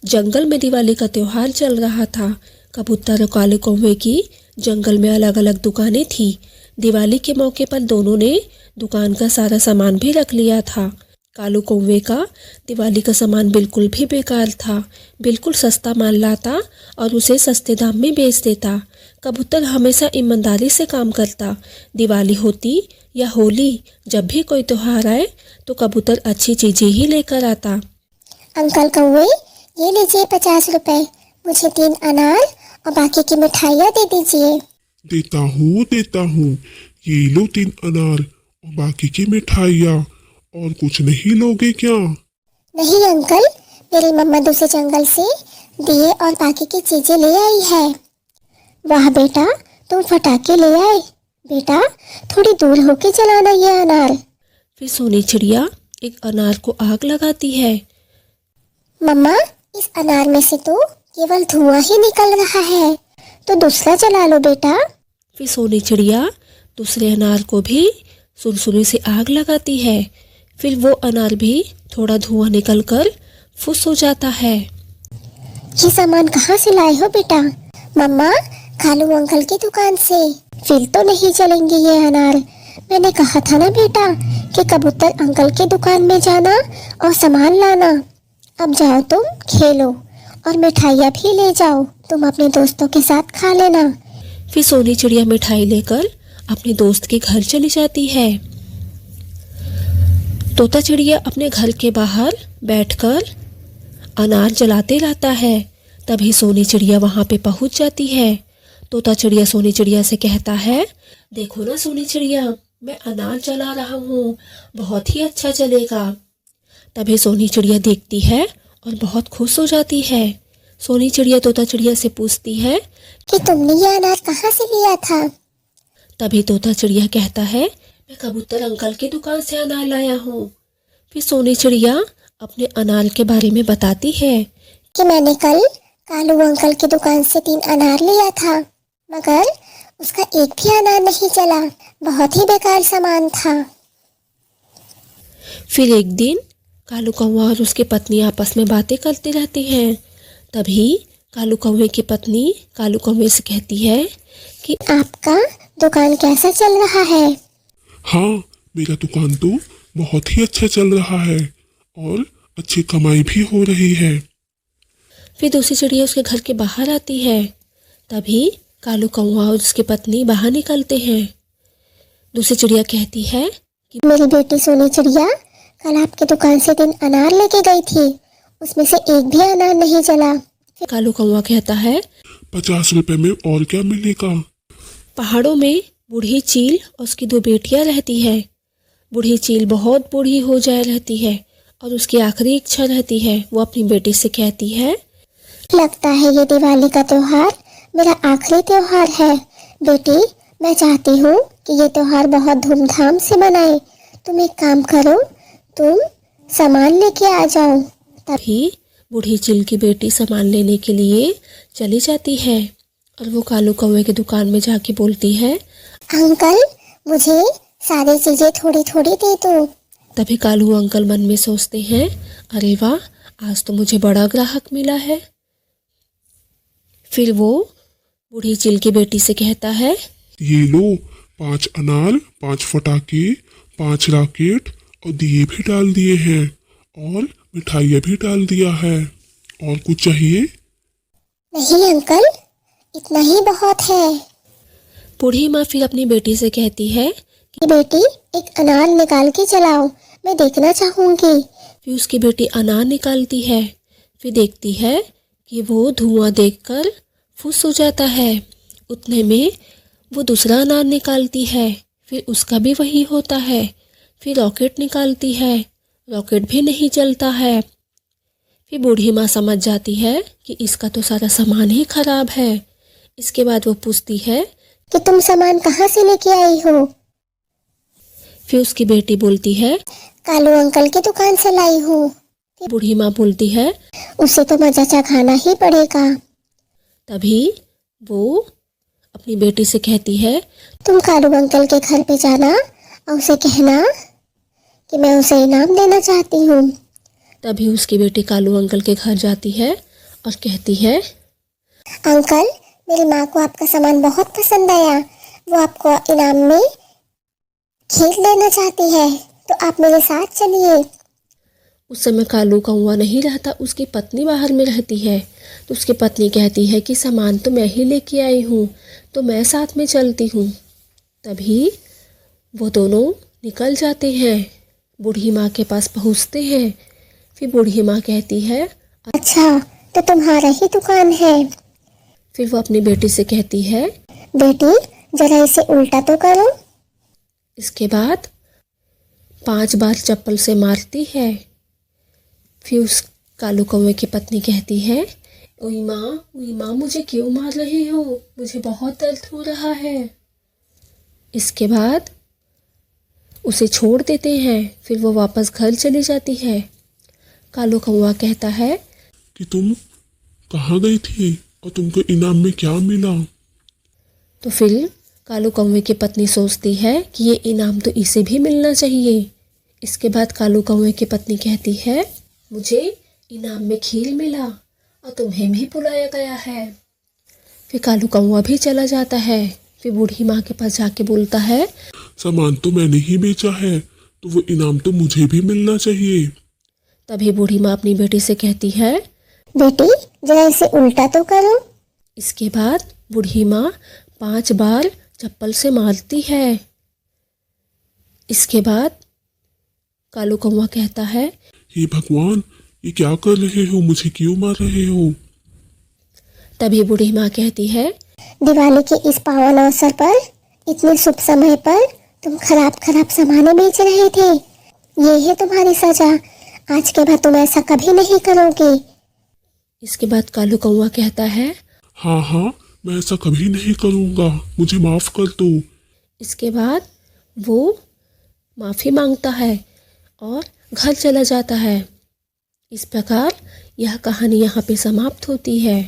जंगल में दिवाली का त्योहार चल रहा था। कबूतर और काले कौवे की जंगल में अलग अलग दुकानें थी। दिवाली के मौके पर दोनों ने दुकान का सारा सामान भी रख लिया था। कालू कौवे का दिवाली का सामान बिल्कुल भी बेकार था। बिल्कुल सस्ता माल लाता और उसे सस्ते दाम में बेच देता। कबूतर हमेशा ईमानदारी से काम करता। दिवाली होती या होली, जब भी कोई त्योहार आए तो कबूतर अच्छी चीज़ें ही लेकर आता। अंकल कौवे, ये लीजिए 50 रुपए, मुझे 3 अनार और बाकी की मिठाइयाँ दे दीजिए। देता हूँ, ये लो 3 अनार और बाकी की मिठाइयाँ। और कुछ नहीं लोगे क्या? नहीं अंकल, मेरी मम्मा दूसरे जंगल से दिए और बाकी की चीजें ले आई है। वाह बेटा, तुम फटाके ले आए। बेटा थोड़ी दूर होके जलाना ये अनार। फिर सोनी चिड़िया एक अनार को आग लगाती है। मम्मा, इस अनार में से तो केवल धुआं ही निकल रहा है, तो दूसरा जला लो बेटा। फिर सोनी चिड़िया दूसरे अनार को भी सुरसुरी से आग लगाती है। फिर वो अनार भी थोड़ा धुआं निकलकर फुस हो जाता है। ये सामान कहाँ से लाए हो बेटा? मम्मा, कालू अंकल की दुकान से। फिर तो नहीं चलेंगे ये अनार। मैंने कहा था ना बेटा कि कबूतर अंकल की दुकान में जाना और सामान लाना। अब जाओ तुम खेलो और मिठाइयाँ भी ले जाओ, तुम अपने दोस्तों के साथ खा लेना। फिर सोनी चिड़िया मिठाई लेकर अपने दोस्त के घर चली जाती है। तोता चिड़िया अपने घर के बाहर बैठकर अनार जलाते रहता है। तभी सोनी चिड़िया वहाँ पे पहुँच जाती है। तोता चिड़िया सोनी चिड़िया से कहता है, देखो ना सोनी चिड़िया, मैं अनार जला रहा हूँ, बहुत ही अच्छा जलेगा। तभी सोनी चिड़िया देखती है और बहुत खुश हो जाती है। सोनी चिड़िया तोता चिड़िया से पूछती है कि तुमने ये अनार कहाँ से लिया था? तभी तोता चिड़िया कहता है, मैं कबूतर अंकल की दुकान से अनार लाया हूँ। फिर सोनी चिड़िया अपने अनार के बारे में बताती है कि मैंने कल कालू अंकल की दुकान से 3 अनार लिया था, मगर उसका एक भी अनार नहीं चला, बहुत ही बेकार सामान था। फिर एक दिन कालू कौवा और उसकी पत्नी आपस में बातें करते रहते हैं। तभी कालू कौवे की पत्नी कालू कौवे से कहती है कि आपका दुकान कैसा चल रहा है? हाँ, मेरा दुकान तो बहुत ही अच्छा चल रहा है और अच्छी कमाई भी हो रही है। फिर दूसरी चिड़िया उसके घर के बाहर आती है। तभी कालू कौवा और उसकी पत्नी बाहर निकलते हैं। दूसरी चिड़िया कहती है कि मेरी बेटी सोनी चिड़िया कल आपकी दुकान से 3 अनार लेके गई थी, उसमें से एक भी अनार नहीं चला। कालू कौवा कहता है, 50 रुपए में और क्या मिलेगा? पहाड़ों में बूढ़ी चील और उसकी 2 बेटियां रहती है। बूढ़ी चील बहुत बूढ़ी हो जाए रहती है और उसकी आखिरी इच्छा रहती है, वो अपनी बेटी से कहती है, लगता है ये दिवाली का त्योहार मेरा आखिरी त्योहार है। बेटी, मैं चाहती हूँ कि ये त्योहार बहुत धूमधाम से मनाए। तुम एक काम करो, तुम सामान लेके आ जाओ। तभी बूढ़ी चील की बेटी सामान लेने के लिए चली जाती है और वो कालू कौवे की दुकान में जाके बोलती है, अंकल, मुझे सारी चीजें थोड़ी थोड़ी दे दो। तभी कालू अंकल मन में सोचते हैं, अरे वाह, आज तो मुझे बड़ा ग्राहक मिला है। फिर वो बूढ़ी चील की बेटी से कहता है, ये लो 5 अनार, 5 फटाके, 5 रॉकेट और दिए भी डाल दिए हैं और मिठाइयाँ भी डाल दिया है। और कुछ चाहिए? नहीं अंकल, इतना ही बहुत है। बूढ़ी माँ फिर अपनी बेटी से कहती है कि बेटी, एक अनार निकाल के चलाओ, मैं देखना चाहूंगी। फिर उसकी बेटी अनार निकालती है। फिर देखती है कि वो धुआं देखकर फुस हो जाता है। उतने में वो दूसरा अनार निकालती है। फिर उसका भी वही होता है। फिर रॉकेट निकालती है, रॉकेट भी नहीं चलता है। फिर बूढ़ी माँ समझ जाती है कि इसका तो सारा सामान ही खराब है। इसके बाद वो पूछती है कि तुम सामान कहाँ से लेके आई हो? फिर उसकी बेटी बोलती है, कालू अंकल की दुकान से लाई हूँ। बूढ़ी माँ बोलती है, उसे तो मजा चखाना ही पड़ेगा। तभी वो अपनी बेटी से कहती है, तुम कालू अंकल के घर पे जाना और उसे कहना कि मैं उसे इनाम देना चाहती हूँ। तभी उसकी बेटी कालू अंकल के घर जाती है और कहती है, अंकल, मेरी माँ को आपका सामान बहुत पसंद आया। वो आपको इनाम में खीर देना चाहती है, तो आप मेरे साथ चलिए। उस समय कालू कौवा नहीं रहता, उसकी पत्नी बाहर में रहती है। तो उसकी पत्नी कहती है कि सामान तो मैं ही लेके आई हूँ, तो मैं साथ में चलती हूँ। तभी वो दोनों निकल जाते हैं, बूढ़ी माँ के पास पहुँचते हैं। फिर बूढ़ी माँ कहती है, अच्छा, तो तुम्हारा ही दुकान है। फिर वो अपनी बेटी से कहती है। बेटी, जरा इसे उल्टा तो करो। इसके बाद 5 बार चप्पल से मारती है। फिर उस कालू कौवे की पत्नी कहती है, ओई माँ, मुझे क्यों मार रही हो? मुझे बहुत दर्द हो रहा है। इसके बाद उसे छोड़ देते हैं। फिर वो वापस घर चली जाती है। कालू कौवा कहता है कि तुम कहाँ गई थी और तुमको इनाम में क्या मिला? तो फिर कालू कौवे की पत्नी सोचती है कि ये इनाम तो इसे भी मिलना चाहिए। इसके बाद कालू कौवे की पत्नी कहती है, मुझे इनाम में खीर मिला और तुम्हें भी बुलाया गया है। फिर कालू कौवा भी चला जाता है। फिर बूढ़ी माँ के पास जाके बोलता है, सामान तो मैंने ही बेचा है, तो वो इनाम तो मुझे भी मिलना चाहिए। तभी बूढ़ी माँ अपनी बेटी से कहती है। बेटी, जरा इसे उल्टा तो करो। इसके बाद बूढ़ी माँ 5 बार चप्पल से मारती है। इसके बाद कालू कौवा कहता है, हे भगवान, ये क्या कर रहे हो? मुझे क्यों मार रहे हो? तभी बूढ़ी माँ कहती है, दिवाली के इस पावन अवसर पर, इतने शुभ समय पर तुम खराब सामानें बेच रहे थे। ये है तुम्हारी सजा। आज के बाद तुम ऐसा कभी नहीं करोगे। इसके बाद कालू कौवा कहता है, हाँ, मैं ऐसा कभी नहीं करूँगा, मुझे माफ़ कर दो। इसके बाद वो माफ़ी मांगता है और घर चला जाता है। इस प्रकार यह कहानी यहाँ पे समाप्त होती है।